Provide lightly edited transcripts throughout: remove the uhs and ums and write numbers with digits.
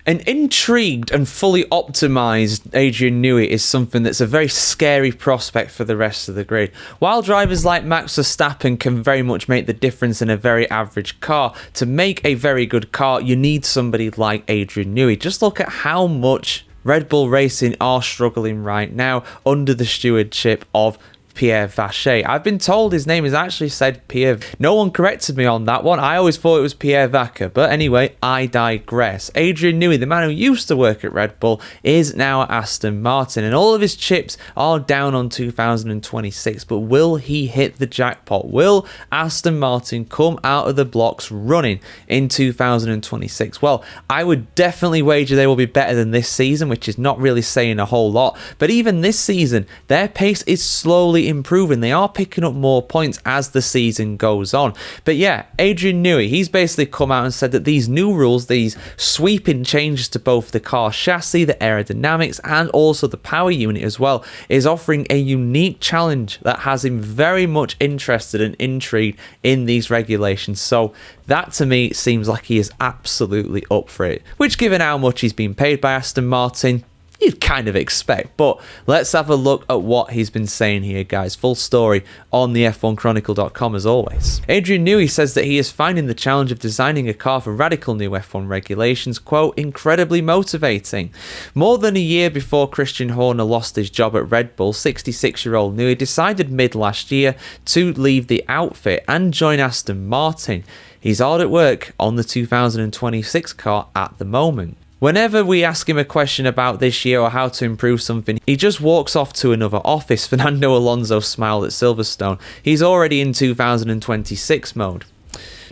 An intrigued and fully optimised Adrian Newey is something that's a very scary prospect for the rest of the grid. While drivers like Max Verstappen can very much make the difference in a very average car, to make a very good car, you need somebody like Adrian Newey. Just look at how much Red Bull Racing are struggling right now under the stewardship of Pierre Vacher. I've been told his name is actually said Pierre. No one corrected me on that one. I always thought it was Pierre Vacher. But anyway, I digress. Adrian Newey, the man who used to work at Red Bull, is now at Aston Martin. And all of his chips are down on 2026. But will he hit the jackpot? Will Aston Martin come out of the blocks running in 2026? Well, I would definitely wager they will be better than this season, which is not really saying a whole lot. But even this season, their pace is slowly improving. They are picking up more points as the season goes on. But yeah, Adrian Newey, he's basically come out and said that these new rules, these sweeping changes to both the car chassis, the aerodynamics, and also the power unit as well, is offering a unique challenge that has him very much interested and intrigued in these regulations. So that to me seems like he is absolutely up for it, which given how much he's been paid by Aston Martin, you'd kind of expect. But let's have a look at what he's been saying here, guys. Full story on the F1Chronicle.com as always. Adrian Newey says that he is finding the challenge of designing a car for radical new F1 regulations, quote, incredibly motivating. More than a year before Christian Horner lost his job at Red Bull, 66-year-old Newey decided mid last year to leave the outfit and join Aston Martin. He's hard at work on the 2026 car at the moment. Whenever we ask him a question about this year or how to improve something, he just walks off to another office. Fernando Alonso smiled at Silverstone. He's already in 2026 mode.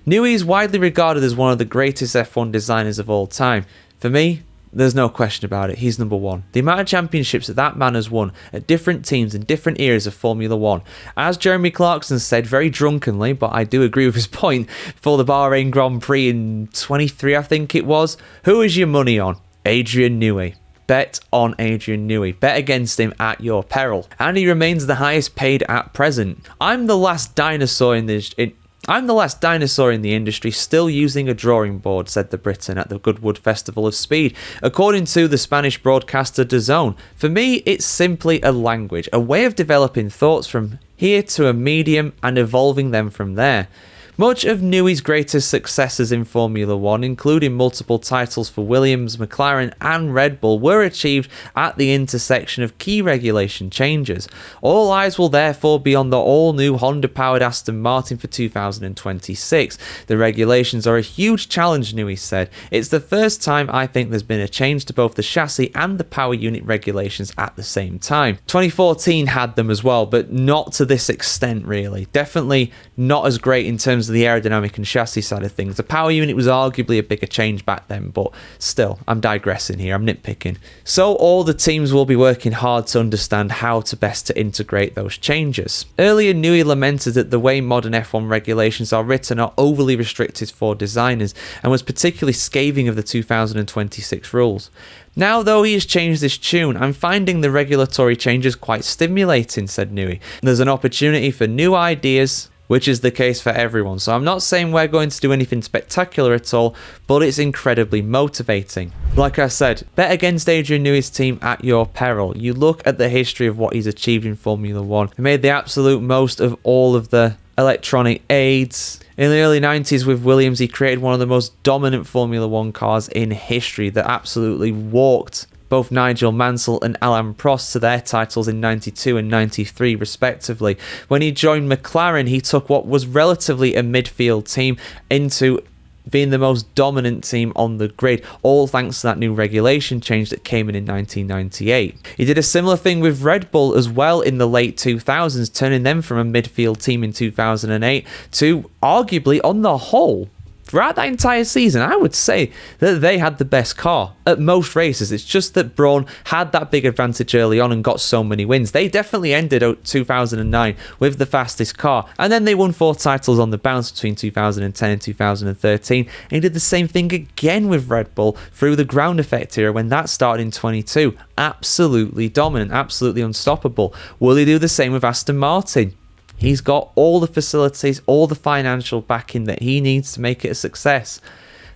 Newey is widely regarded as one of the greatest F1 designers of all time. For me, there's no question about it. He's number one. The amount of championships that man has won at different teams in different eras of Formula 1. As Jeremy Clarkson said very drunkenly, but I do agree with his point, for the Bahrain Grand Prix in 23, I think it was, who is your money on? Adrian Newey. Bet on Adrian Newey. Bet against him at your peril. And he remains the highest paid at present. I'm the last dinosaur in the industry still using a drawing board, said the Briton at the Goodwood Festival of Speed, according to the Spanish broadcaster DAZN. For me, it's simply a language, a way of developing thoughts from here to a medium and evolving them from there. Much of Newey's greatest successes in Formula 1, including multiple titles for Williams, McLaren and Red Bull, were achieved at the intersection of key regulation changes. All eyes will therefore be on the all-new Honda-powered Aston Martin for 2026. The regulations are a huge challenge, Newey said. It's the first time I think there's been a change to both the chassis and the power unit regulations at the same time. 2014 had them as well, but not to this extent really. Definitely not as great in terms of the aerodynamic and chassis side of things. The power unit was arguably a bigger change back then, but still, I'm digressing here, I'm nitpicking. So all the teams will be working hard to understand how to best to integrate those changes. Earlier, Newey lamented that the way modern F1 regulations are written are overly restricted for designers, and was particularly scathing of the 2026 rules. Now, though he has changed his tune, I'm finding the regulatory changes quite stimulating, said Newey. There's an opportunity for new ideas, which is the case for everyone. So I'm not saying we're going to do anything spectacular at all, but it's incredibly motivating. Like I said, bet against Adrian Newey's team at your peril. You look at the history of what he's achieved in Formula 1. He made the absolute most of all of the electronic aids. In the early 90s with Williams, he created one of the most dominant Formula 1 cars in history that absolutely walked both Nigel Mansell and Alain Prost to their titles in 92 and 93 respectively. When he joined McLaren, he took what was relatively a midfield team into being the most dominant team on the grid, all thanks to that new regulation change that came in 1998. He did a similar thing with Red Bull as well in the late 2000s, turning them from a midfield team in 2008 to arguably, on the whole, throughout that entire season, I would say that they had the best car at most races. It's just that Brawn had that big advantage early on and got so many wins. They definitely ended 2009 with the fastest car, and then they won 4 titles on the bounce between 2010 and 2013, and he did the same thing again with Red Bull through the ground effect era when that started in 22. Absolutely dominant, absolutely unstoppable. Will he do the same with Aston Martin? He's got all the facilities, all the financial backing that he needs to make it a success.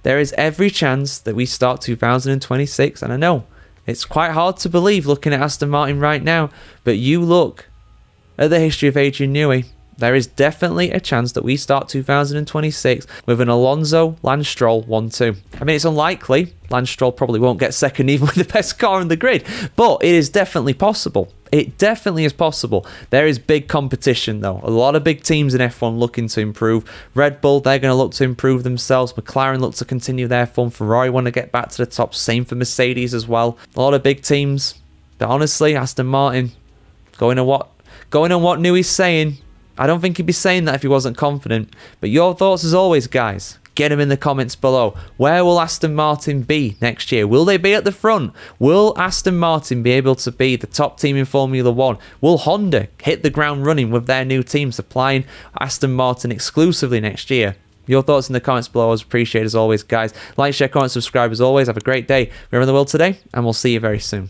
there is every chance that we start 2026, and I know it's quite hard to believe looking at Aston Martin right now, but you look at the history of Adrian Newey, there is definitely a chance that we start 2026 with an Alonso Lance Stroll 1-2. I mean, it's unlikely. Lance Stroll probably won't get second even with the best car on the grid, but it is definitely possible. It definitely is possible. There is big competition though. A lot of big teams in F1 looking to improve. Red Bull, they're going to look to improve themselves. McLaren look to continue their form. Ferrari want to get back to the top. Same for Mercedes as well. A lot of big teams. But honestly, Aston Martin, going on what Newey's saying, I don't think he'd be saying that if he wasn't confident. But your thoughts as always, guys. Get them in the comments below. Where will Aston Martin be next year? Will they be at the front? Will Aston Martin be able to be the top team in Formula 1? Will Honda hit the ground running with their new team supplying Aston Martin exclusively next year? Your thoughts in the comments below. I appreciate as always, guys. Like, share, comment, subscribe as always. Have a great day wherever in the world today, and we'll see you very soon.